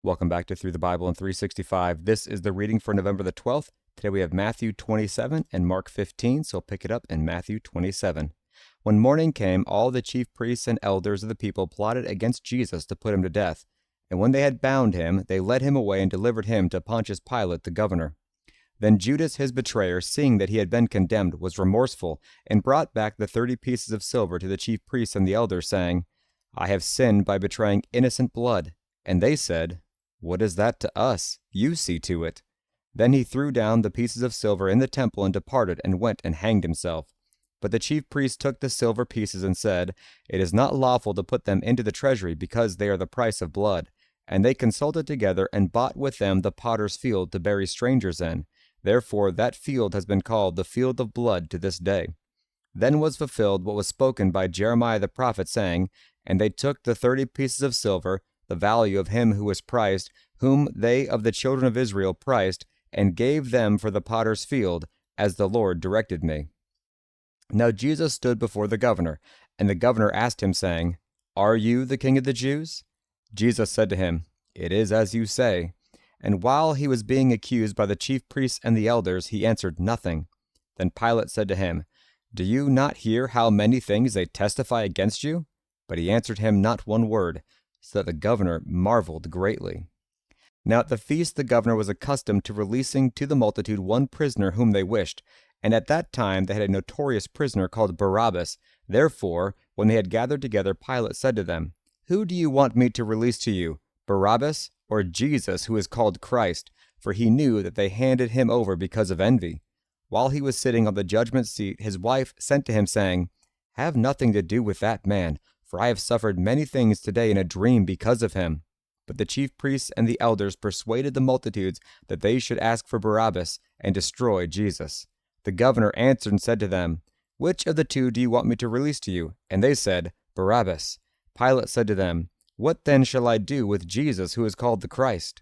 Welcome back to Through the Bible in 365. This is the reading for November the 12th. Today we have Matthew 27 and Mark 15, so pick it up in Matthew 27. When morning came, all the chief priests and elders of the people plotted against Jesus to put him to death. And when they had bound him, they led him away and delivered him to Pontius Pilate the governor. Then Judas his betrayer, seeing that he had been condemned, was remorseful, and brought back the 30 pieces of silver to the chief priests and the elders, saying, I have sinned by betraying innocent blood. And they said, What is that to us? You see to it. Then he threw down the pieces of silver in the temple and departed, and went and hanged himself. But the chief priests took the silver pieces and said, It is not lawful to put them into the treasury, because they are the price of blood. And they consulted together, and bought with them the potter's field to bury strangers in. Therefore that field has been called the field of blood to this day. Then was fulfilled what was spoken by Jeremiah the prophet, saying, And they took the 30 pieces of silver, the value of him who was priced, whom they of the children of Israel priced, and gave them for the potter's field, as the Lord directed me. Now Jesus stood before the governor, and the governor asked him, saying, Are you the king of the Jews? Jesus said to him, It is as you say. And while he was being accused by the chief priests and the elders, he answered nothing. Then Pilate said to him, Do you not hear how many things they testify against you? But he answered him not one word, so that the governor marveled greatly. Now at the feast the governor was accustomed to releasing to the multitude one prisoner whom they wished, and at that time they had a notorious prisoner called Barabbas. Therefore, when they had gathered together, Pilate said to them, Who do you want me to release to you, Barabbas or Jesus, who is called Christ? For he knew that they handed him over because of envy. While he was sitting on the judgment seat, his wife sent to him, saying, Have nothing to do with that man, for I have suffered many things today in a dream because of him. But the chief priests and the elders persuaded the multitudes that they should ask for Barabbas and destroy Jesus. The governor answered and said to them, Which of the two do you want me to release to you? And they said, Barabbas. Pilate said to them, What then shall I do with Jesus, who is called the Christ?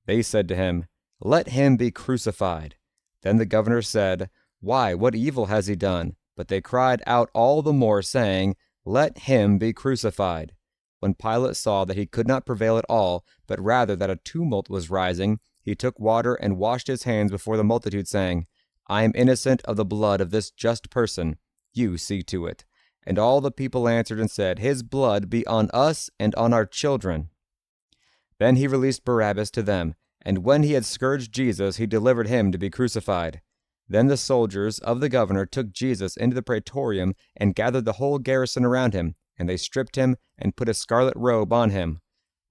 They said to him, Let him be crucified. Then the governor said, Why, what evil has he done? But they cried out all the more, saying, Let him be crucified. When Pilate saw that he could not prevail at all, but rather that a tumult was rising, he took water and washed his hands before the multitude, saying, I am innocent of the blood of this just person. You see to it. And all the people answered and said, His blood be on us and on our children. Then he released Barabbas to them, and when he had scourged Jesus, he delivered him to be crucified. Then the soldiers of the governor took Jesus into the praetorium and gathered the whole garrison around him, and they stripped him and put a scarlet robe on him.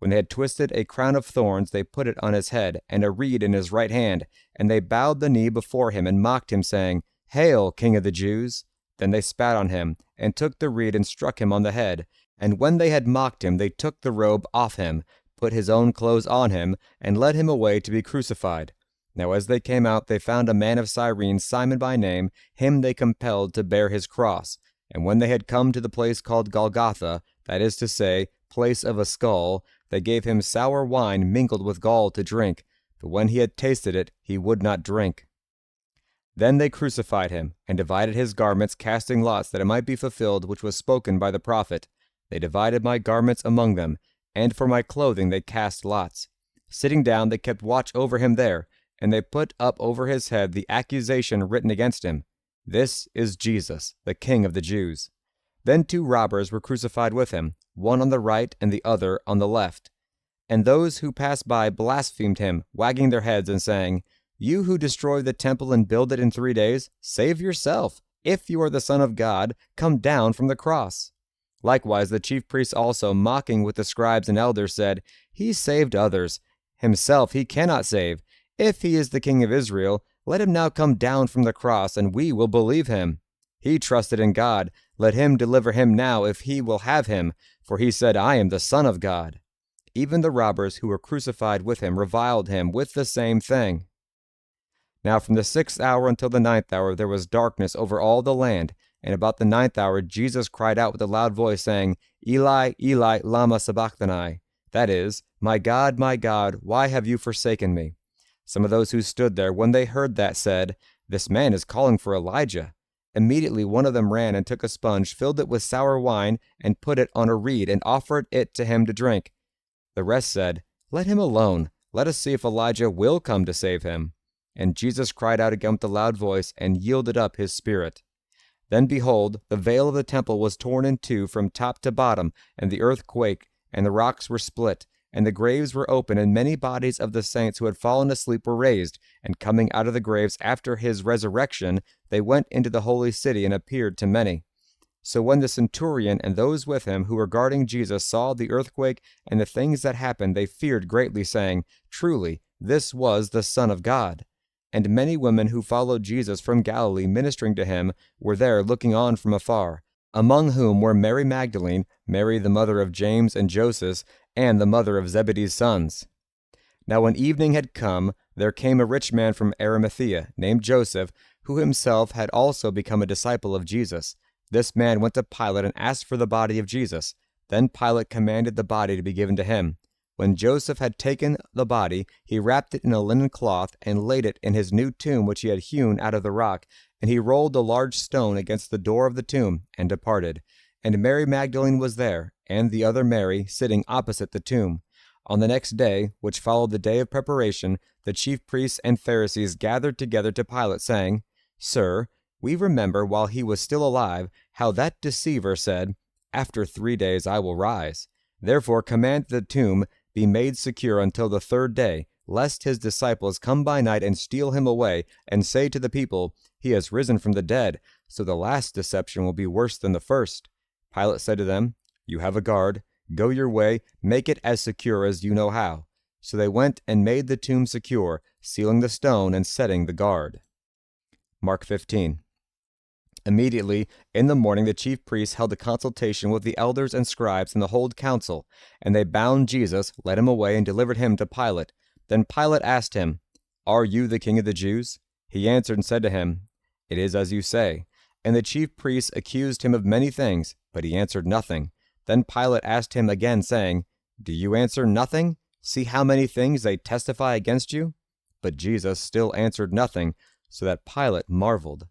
When they had twisted a crown of thorns, they put it on his head, and a reed in his right hand, and they bowed the knee before him and mocked him, saying, Hail, King of the Jews! Then they spat on him, and took the reed and struck him on the head. And when they had mocked him, they took the robe off him, put his own clothes on him, and led him away to be crucified. Now as they came out, they found a man of Cyrene, Simon by name. Him they compelled to bear his cross. And when they had come to the place called Golgotha, that is to say, place of a skull, they gave him sour wine mingled with gall to drink. But when he had tasted it, he would not drink. Then they crucified him, and divided his garments, casting lots, that it might be fulfilled which was spoken by the prophet. They divided my garments among them, and for my clothing they cast lots. Sitting down, they kept watch over him there, and they put up over his head the accusation written against him, This is Jesus, the King of the Jews. Then 2 robbers were crucified with him, one on the right and the other on the left. And those who passed by blasphemed him, wagging their heads and saying, You who destroy the temple and build it in 3 days, save yourself. If you are the Son of God, come down from the cross. Likewise the chief priests also, mocking with the scribes and elders, said, He saved others. Himself he cannot save. If he is the King of Israel, let him now come down from the cross, and we will believe him. He trusted in God. Let him deliver him now, if he will have him. For he said, I am the Son of God. Even the robbers who were crucified with him reviled him with the same thing. Now from the 6th hour until the 9th hour there was darkness over all the land. And about the 9th hour Jesus cried out with a loud voice, saying, Eli, Eli, lama sabachthani. That is, my God, why have you forsaken me? Some of those who stood there, when they heard that, said, This man is calling for Elijah. Immediately one of them ran and took a sponge, filled it with sour wine, and put it on a reed, and offered it to him to drink. The rest said, "Let him alone. Let us see if Elijah will come to save him." And Jesus cried out again with a loud voice, and yielded up his spirit. Then behold, the veil of the temple was torn in two from top to bottom, and the earth quaked, and the rocks were split, and the graves were opened, and many bodies of the saints who had fallen asleep were raised. And coming out of the graves after his resurrection, they went into the holy city and appeared to many. So when the centurion and those with him who were guarding Jesus saw the earthquake and the things that happened, they feared greatly, saying, "Truly, this was the Son of God." And many women who followed Jesus from Galilee ministering to him were there looking on from afar, among whom were Mary Magdalene, Mary the mother of James and Joseph, and the mother of Zebedee's sons. Now when evening had come, there came a rich man from Arimathea, named Joseph, who himself had also become a disciple of Jesus. This man went to Pilate and asked for the body of Jesus. Then Pilate commanded the body to be given to him. When Joseph had taken the body, he wrapped it in a linen cloth and laid it in his new tomb which he had hewn out of the rock, and he rolled a large stone against the door of the tomb, and departed. And Mary Magdalene was there, and the other Mary, sitting opposite the tomb. On the next day, which followed the day of preparation, the chief priests and Pharisees gathered together to Pilate, saying, "Sir, we remember while he was still alive how that deceiver said, 'After 3 days I will rise.' Therefore command the tomb be made secure until the third day, lest his disciples come by night and steal him away, and say to the people, 'He has risen from the dead,' so the last deception will be worse than the first." Pilate said to them, "You have a guard. Go your way, make it as secure as you know how." So they went and made the tomb secure, sealing the stone and setting the guard. Mark 15. Immediately, in the morning, the chief priests held a consultation with the elders and scribes and the whole council, and they bound Jesus, led him away, and delivered him to Pilate. Then Pilate asked him, "Are you the king of the Jews?" He answered and said to him, "It is as you say." And the chief priests accused him of many things, but he answered nothing. Then Pilate asked him again, saying, "Do you answer nothing? See how many things they testify against you?" But Jesus still answered nothing, so that Pilate marveled.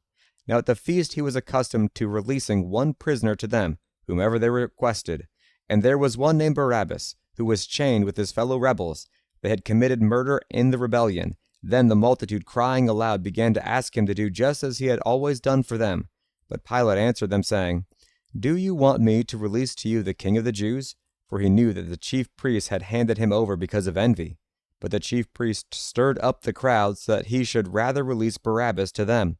Now at the feast he was accustomed to releasing one prisoner to them, whomever they requested. And there was one named Barabbas, who was chained with his fellow rebels. They had committed murder in the rebellion. Then the multitude, crying aloud, began to ask him to do just as he had always done for them. But Pilate answered them, saying, "Do you want me to release to you the king of the Jews?" For he knew that the chief priests had handed him over because of envy. But the chief priests stirred up the crowd so that he should rather release Barabbas to them.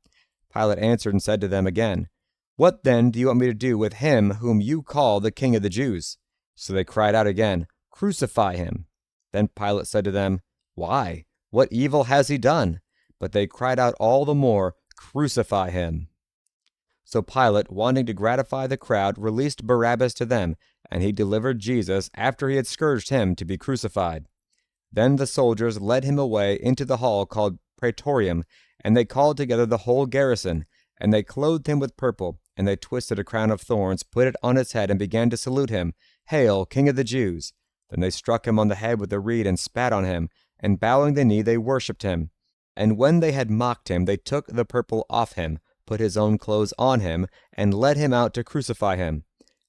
Pilate answered and said to them again, "What then do you want me to do with him whom you call the king of the Jews?" So they cried out again, "Crucify him." Then Pilate said to them, "Why? What evil has he done?" But they cried out all the more, "Crucify him." So Pilate, wanting to gratify the crowd, released Barabbas to them, and he delivered Jesus, after he had scourged him, to be crucified. Then the soldiers led him away into the hall called Praetorium, and they called together the whole garrison, and they clothed him with purple, and they twisted a crown of thorns, put it on his head, and began to salute him, "Hail, King of the Jews!" Then they struck him on the head with a reed and spat on him, and bowing the knee they worshipped him. And when they had mocked him, they took the purple off him, put his own clothes on him, and led him out to crucify him.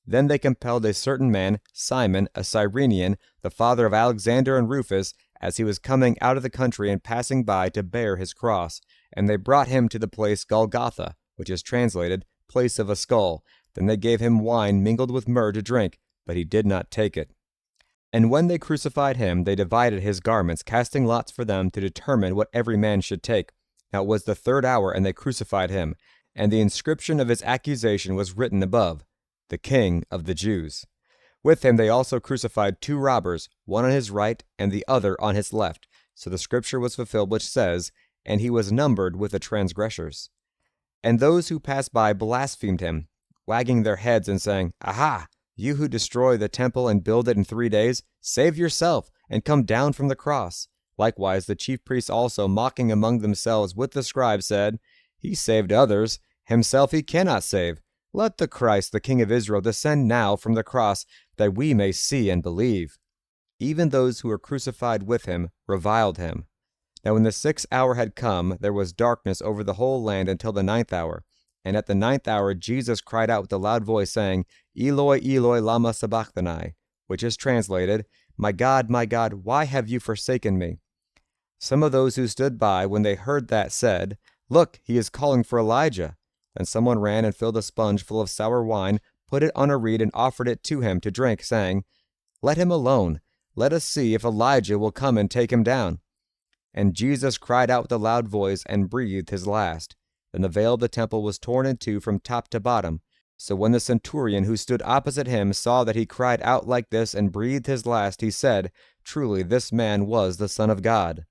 Then they compelled a certain man, Simon, a Cyrenian, the father of Alexander and Rufus, as he was coming out of the country and passing by, to bear his cross. And they brought him to the place Golgotha, which is translated, place of a skull. Then they gave him wine mingled with myrrh to drink, but he did not take it. And when they crucified him, they divided his garments, casting lots for them to determine what every man should take. Now it was the 3rd hour, and they crucified him. And the inscription of his accusation was written above, "The King of the Jews." With him they also crucified 2 robbers, one on his right and the other on his left. So the scripture was fulfilled which says, "And he was numbered with the transgressors." And those who passed by blasphemed him, wagging their heads and saying, "Aha! You who destroy the temple and build it in 3 days, save yourself, and come down from the cross." Likewise the chief priests also, mocking among themselves with the scribes, said, "He saved others, himself he cannot save. Let the Christ, the King of Israel, descend now from the cross, that we may see and believe." Even those who were crucified with him reviled him. Now when the 6th hour had come, there was darkness over the whole land until the 9th hour. And at the 9th hour Jesus cried out with a loud voice, saying, "Eloi, Eloi, lama sabachthani," which is translated, my God, why have you forsaken me?" Some of those who stood by when they heard that said, "Look, he is calling for Elijah." Then someone ran and filled a sponge full of sour wine, put it on a reed, and offered it to him to drink, saying, "Let him alone. Let us see if Elijah will come and take him down." And Jesus cried out with a loud voice and breathed his last. Then the veil of the temple was torn in two from top to bottom. So when the centurion who stood opposite him saw that he cried out like this and breathed his last, he said, "Truly this man was the Son of God."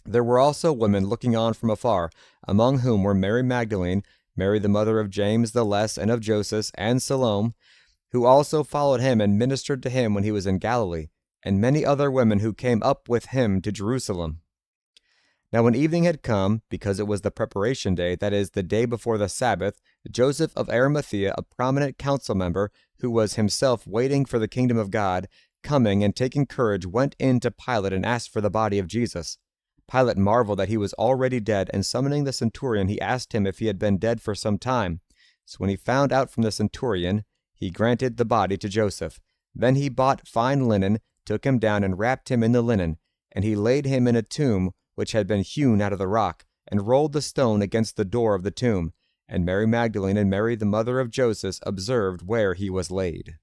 There were also women looking on from afar, among whom were Mary Magdalene, Mary the mother of James the Less and of Joseph, and Salome, who also followed him and ministered to him when he was in Galilee, and many other women who came up with him to Jerusalem. Now when evening had come, because it was the preparation day, that is, the day before the Sabbath, Joseph of Arimathea, a prominent council member, who was himself waiting for the kingdom of God, coming and taking courage, went in to Pilate and asked for the body of Jesus. Pilate marveled that he was already dead, and summoning the centurion, he asked him if he had been dead for some time. So when he found out from the centurion, he granted the body to Joseph. Then he bought fine linen, took him down, and wrapped him in the linen, and he laid him in a tomb which had been hewn out of the rock, and rolled the stone against the door of the tomb. And Mary Magdalene and Mary the mother of Joseph observed where he was laid.